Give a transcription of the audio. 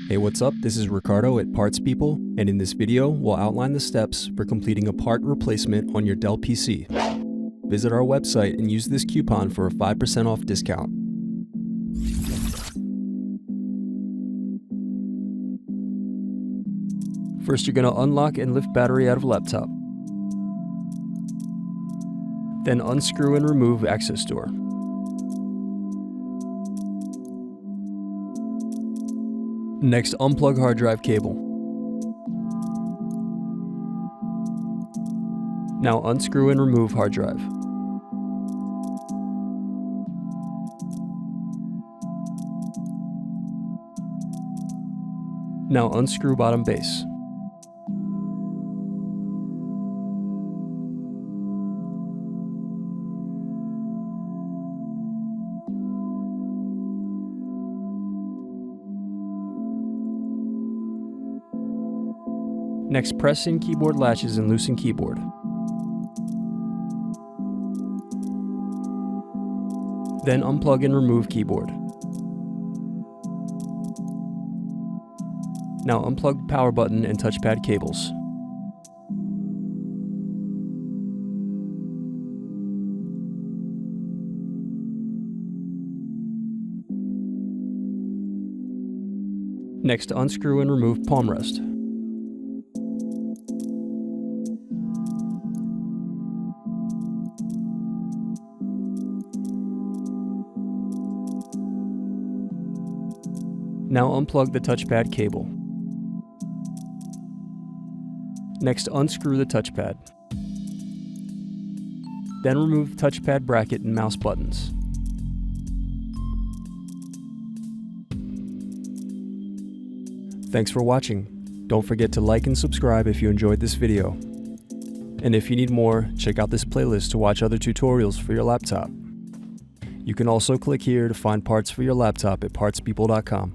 Hey, what's up? This is Ricardo at Parts People, and in this video, we'll outline the steps for completing a part replacement on your Dell PC. Visit our website and use this coupon for a 5% off discount. First, you're going to unlock and lift battery out of laptop. Then unscrew and remove access door. Next, unplug hard drive cable. Now unscrew and remove hard drive. Now unscrew bottom base. Next, press in keyboard latches and loosen keyboard. Then unplug and remove keyboard. Now unplug power button and touchpad cables. Next, unscrew and remove palmrest. Now unplug the touchpad cable. Next, unscrew the touchpad. Then remove touchpad bracket and mouse buttons. Thanks for watching. Don't forget to like and subscribe if you enjoyed this video. And if you need more, check out this playlist to watch other tutorials for your laptop. You can also click here to find parts for your laptop at partspeople.com.